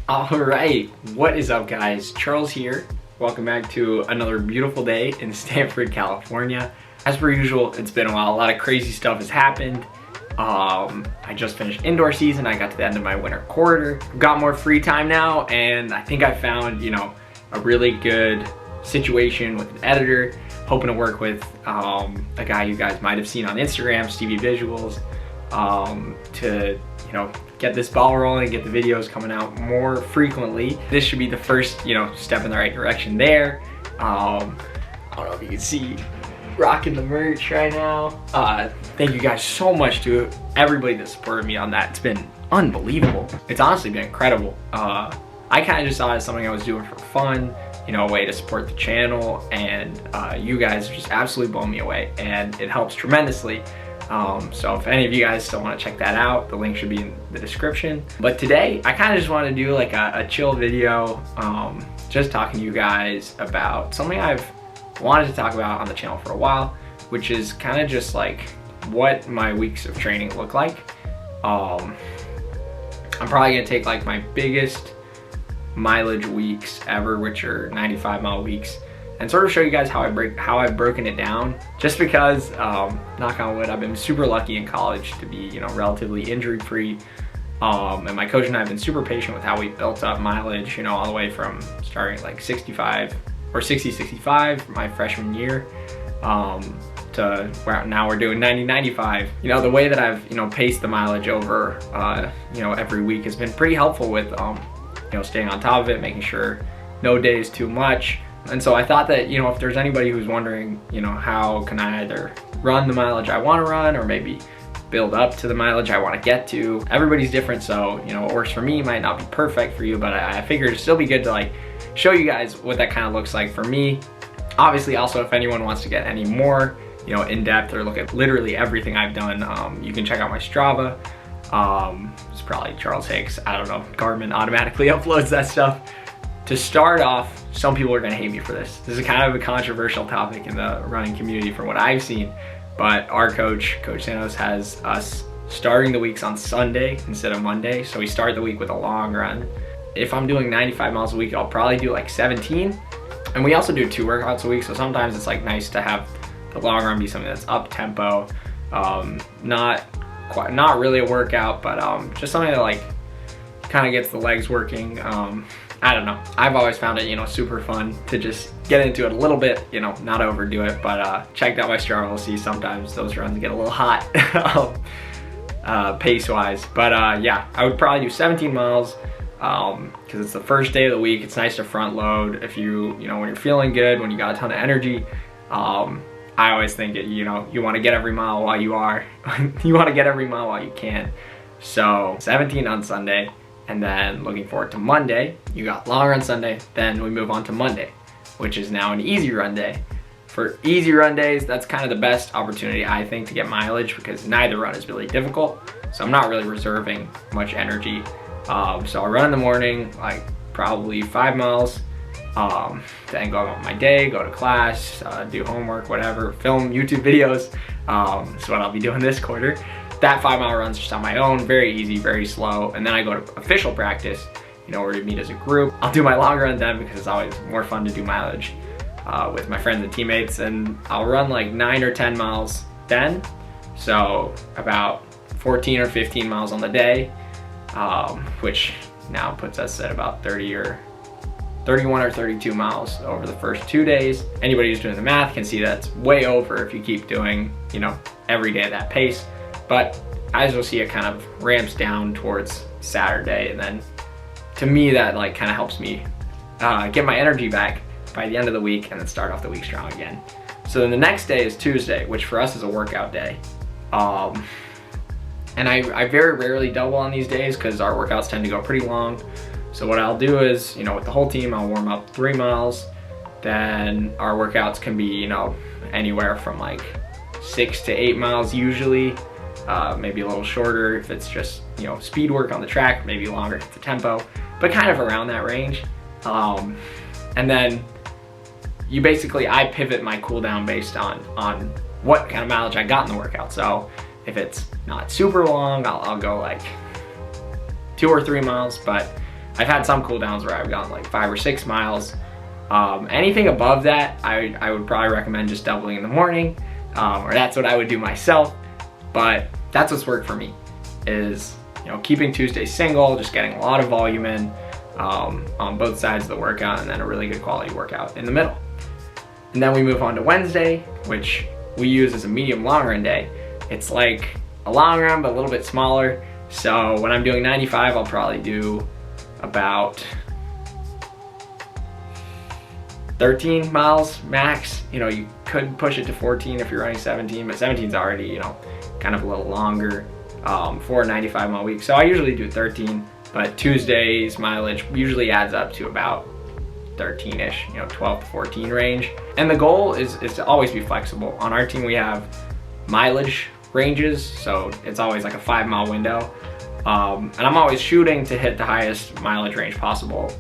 Alright, what is up guys? Charles here. Welcome back to another beautiful day in Stanford, California. As per usual, it's been a while. A lot of crazy stuff has happened. I just finished indoor season. I got to the end of my winter quarter. Got more free time now, and I think I found, a really good situation with an editor. Hoping to work with a guy you guys might have seen on Instagram, Stevie Visuals, to get this ball rolling, get the videos coming out more frequently. This should be the first, step in the right direction there. I don't know if you can see, rocking the merch right now. Thank you guys so much to everybody that supported me on that. It's been unbelievable. It's honestly been incredible. I kind of just saw it as something I was doing for fun, a way to support the channel, and you guys just absolutely blown me away, and it helps tremendously. So if any of you guys still want to check that out, the link should be in the description. But today, I kind of just want to do like a chill video, just talking to you guys about something I've wanted to talk about on the channel for a while, which is kind of just like what my weeks of training look like. I'm probably gonna take like my biggest mileage weeks ever, which are 95-mile weeks, and sort of show you guys how I've broken it down, just because, knock on wood, I've been super lucky in college to be, relatively injury-free, and my coach and I have been super patient with how we built up mileage, all the way from starting like 65 or 60-65 my freshman year, to where now we're doing 90-95. The way that I've, paced the mileage over, every week has been pretty helpful with, staying on top of it, making sure no day is too much. And so I thought that, if there's anybody who's wondering, how can I either run the mileage I want to run, or maybe build up to the mileage I want to get to. Everybody's different, so, what works for me might not be perfect for you, but I figured it'd still be good to like show you guys what that kind of looks like for me. Obviously, also, if anyone wants to get any more, in depth, or look at literally everything I've done, you can check out my Strava. It's probably Charles Hicks, I don't know, Garmin automatically uploads that stuff. To start off, some people are gonna hate me for this. This is kind of a controversial topic in the running community from what I've seen, but our coach, Coach Santos, has us starting the weeks on Sunday instead of Monday. So we start the week with a long run. If I'm doing 95 miles a week, I'll probably do like 17. And we also do 2 workouts a week, so sometimes it's like nice to have the long run be something that's up tempo, not really a workout, but just something that like kind of gets the legs working. I don't know. I've always found it, super fun to just get into it a little bit, not overdo it, but checked out my Strava, we'll see sometimes those runs get a little hot pace-wise. But yeah, I would probably do 17 miles because it's the first day of the week. It's nice to front load if when you're feeling good, when you got a ton of energy. I always think that, you want to get every mile while you are. You want to get every mile while you can. So 17 on Sunday. And then looking forward to Monday. You got long run Sunday, then we move on to Monday, which is now an easy run day. For easy run days, that's kind of the best opportunity, I think, to get mileage, because neither run is really difficult. So I'm not really reserving much energy. So I run in the morning, like probably 5 miles, then go about my day, go to class, do homework, whatever, film YouTube videos. That's what I'll be doing this quarter. That 5-mile run's just on my own, very easy, very slow. And then I go to official practice, where we meet as a group. I'll do my long run then, because it's always more fun to do mileage with my friends and teammates. And I'll run like 9 or 10 miles then. So about 14 or 15 miles on the day, which now puts us at about 31 or 32 miles over the first 2 days. Anybody who's doing the math can see that's way over if you keep doing, every day at that pace. But as you'll see, it kind of ramps down towards Saturday, and then to me that like kind of helps me get my energy back by the end of the week, and then start off the week strong again. So then the next day is Tuesday, which for us is a workout day. And I very rarely double on these days because our workouts tend to go pretty long. So what I'll do is, with the whole team, I'll warm up 3 miles. Then our workouts can be, anywhere from like 6 to 8 miles usually. Maybe a little shorter if it's just, speed work on the track, maybe longer if it's a tempo, but kind of around that range. And then I pivot my cool down based on what kind of mileage I got in the workout. So if it's not super long, I'll go like 2 or 3 miles, but I've had some cool downs where I've gone like 5 or 6 miles. Anything above that, I would probably recommend just doubling in the morning, or that's what I would do myself. But that's what's worked for me, is, you know, keeping Tuesday single, just getting a lot of volume in on both sides of the workout, and then a really good quality workout in the middle. And then we move on to Wednesday, which we use as a medium long run day. It's like a long run, but a little bit smaller. So when I'm doing 95, I'll probably do about 13 miles max. You know, you could push it to 14 if you're running 17, but 17 is already, you know, kind of a little longer for a 95 mile week. So I usually do 13, but Tuesday's mileage usually adds up to about 13-ish, you know, 12 to 14 range. And the goal is to always be flexible. On our team, we have mileage ranges, so it's always like a 5 mile window. And I'm always shooting to hit the highest mileage range possible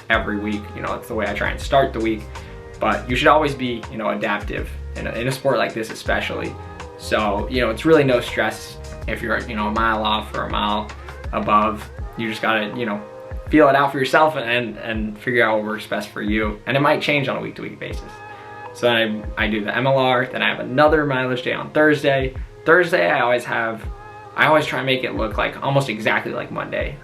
every week. You know, it's the way I try and start the week. But you should always be, you know, adaptive in a sport like this especially. So, you know, it's really no stress if you're, you know, a mile off or a mile above. You just gotta, you know, feel it out for yourself and figure out what works best for you. And it might change on a week-to-week basis. So then I do the MLR, then I have another mileage day on Thursday. Thursday, I always try and make it look like almost exactly like Monday,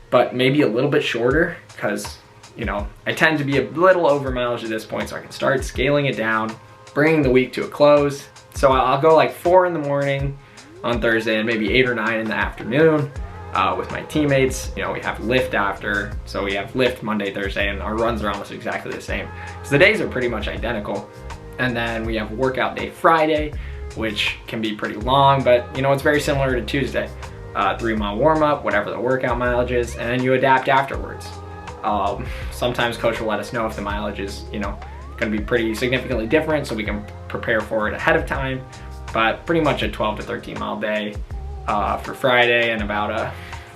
but maybe a little bit shorter, because, you know, I tend to be a little over mileage at this point, so I can start scaling it down, bringing the week to a close. So I'll go like 4 in the morning on Thursday and maybe 8 or 9 in the afternoon with my teammates. You know, we have lift after, so we have lift Monday, Thursday, and our runs are almost exactly the same. So the days are pretty much identical. And then we have workout day Friday, which can be pretty long, but, you know, it's very similar to Tuesday. 3 mile warm up, whatever the workout mileage is, and then you adapt afterwards. Sometimes coach will let us know if the mileage is, you know, gonna be pretty significantly different, so we can prepare for it ahead of time. But pretty much a 12 to 13 mile day for Friday, and about a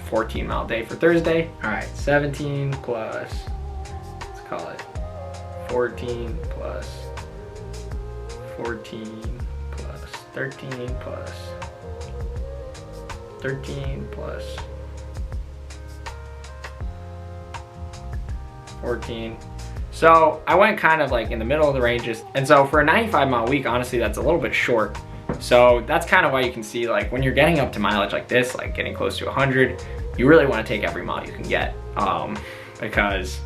14 mile day for Thursday. All right, 17 plus, let's call it 14 plus 14 plus 13 plus 13 plus 14. So I went kind of like in the middle of the ranges. And so for a 95 mile week, honestly, that's a little bit short. So that's kind of why you can see, like, when you're getting up to mileage like this, like getting close to 100, you really want to take every mile you can get. Because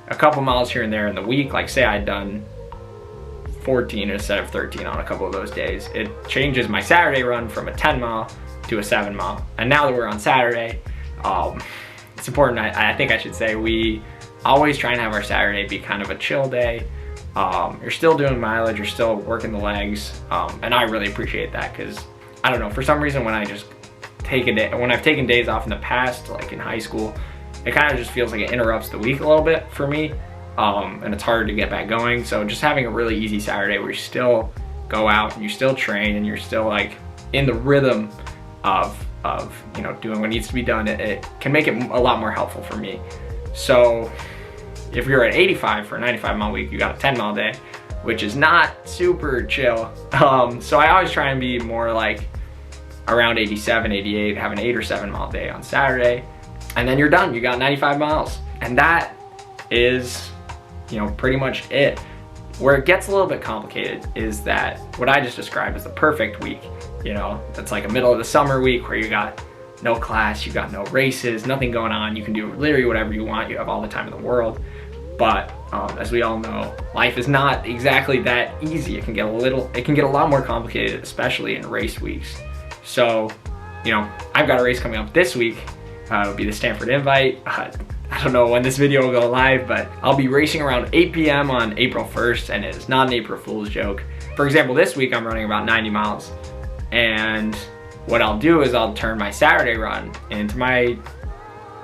a couple miles here and there in the week, like say I'd done 14 instead of 13 on a couple of those days, it changes my Saturday run from a 10 mile to a 7 mile. And now that we're on Saturday, it's important, I think I should say, we always try and have our Saturday be kind of a chill day. You're still doing mileage, you're still working the legs, and I really appreciate that, because I don't know, for some reason when I just take a day, when I've taken days off in the past, like in high school, it kind of just feels like it interrupts the week a little bit for me, and it's hard to get back going. So just having a really easy Saturday where you still go out and you still train and you're still like in the rhythm of you know, doing what needs to be done, it can make it a lot more helpful for me. So if you're at 85 for a 95 mile week, you got a 10 mile day, which is not super chill. So I always try and be more like around 87, 88, have an 8 or 7 mile day on Saturday, and then you're done. You got 95 miles. And that is, you know, pretty much it. Where it gets a little bit complicated is that what I just described is the perfect week. You know, that's like a middle of the summer week where you got no class, you got no races, nothing going on. You can do literally whatever you want. You have all the time in the world. But as we all know, life is not exactly that easy. It can get a lot more complicated, especially in race weeks. So, you know, I've got a race coming up this week. It'll be the Stanford Invite. I don't know when this video will go live, but I'll be racing around 8 p.m. on April 1st, and it's not an April Fool's joke. For example, this week I'm running about 90 miles. And what I'll do is I'll turn my Saturday run into my,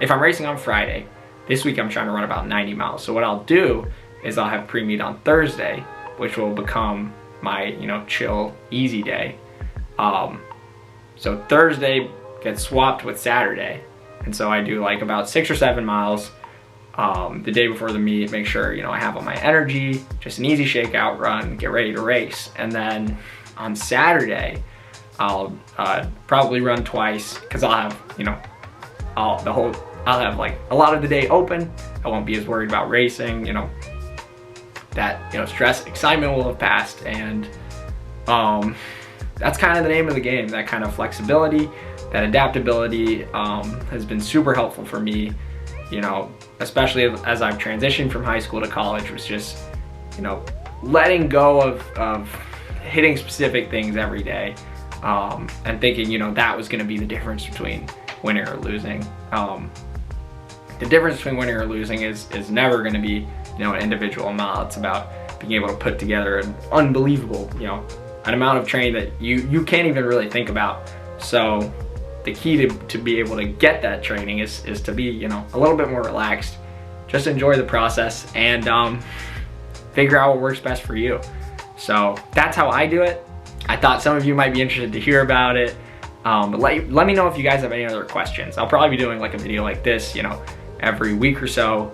if I'm racing on Friday, this week I'm trying to run about 90 miles. So what I'll do is I'll have pre-meet on Thursday, which will become my, you know, chill, easy day. So Thursday gets swapped with Saturday. And so I do like about 6 or 7 miles the day before the meet, make sure, you know, I have all my energy, just an easy shakeout run, get ready to race. And then on Saturday, I'll probably run twice, because I'll have, you know, the whole I'll have like a lot of the day open. I won't be as worried about racing, you know, that, you know, stress, excitement will have passed, and that's kind of the name of the game. That kind of flexibility, that adaptability has been super helpful for me, you know, especially as I've transitioned from high school to college, was just, you know, letting go of hitting specific things every day, and thinking, you know, that was going to be the difference between winning or losing. The difference between winning or losing is never going to be, you know, an individual amount. It's about being able to put together an unbelievable, you know, an amount of training that you can't even really think about. So the key to be able to get that training is to be, you know, a little bit more relaxed, just enjoy the process, and figure out what works best for you. So that's how I do it. I thought some of you might be interested to hear about it, but let me know if you guys have any other questions. I'll probably be doing like a video like this, you know, every week or so,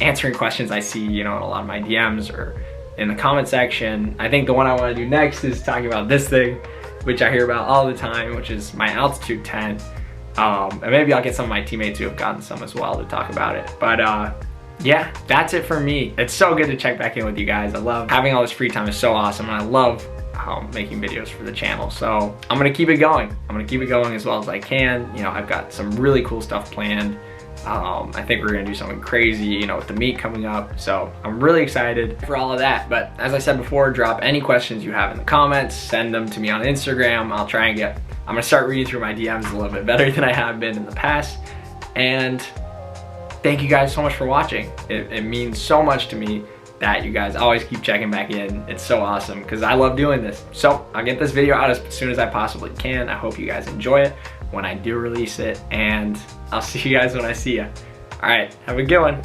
answering questions I see, you know, in a lot of my DMs or in the comment section. I think the one I want to do next is talking about this thing, which I hear about all the time, which is my altitude tent. And maybe I'll get some of my teammates who have gotten some as well to talk about it. But yeah, that's it for me. It's so good to check back in with you guys. I love having all this free time. It's so awesome, and I love making videos for the channel. So I'm gonna keep it going. I'm gonna keep it going as well as I can. You know, I've got some really cool stuff planned. I think we're gonna do something crazy, you know, with the meet coming up. So I'm really excited for all of that. But as I said before, drop any questions you have in the comments, send them to me on Instagram. I'll try and I'm gonna start reading through my DMs a little bit better than I have been in the past. And thank you guys so much for watching. It means so much to me that you guys always keep checking back in. It's so awesome because I love doing this. So I'll get this video out as soon as I possibly can. I hope you guys enjoy it when I do release it, and I'll see you guys when I see you. All right, have a good one.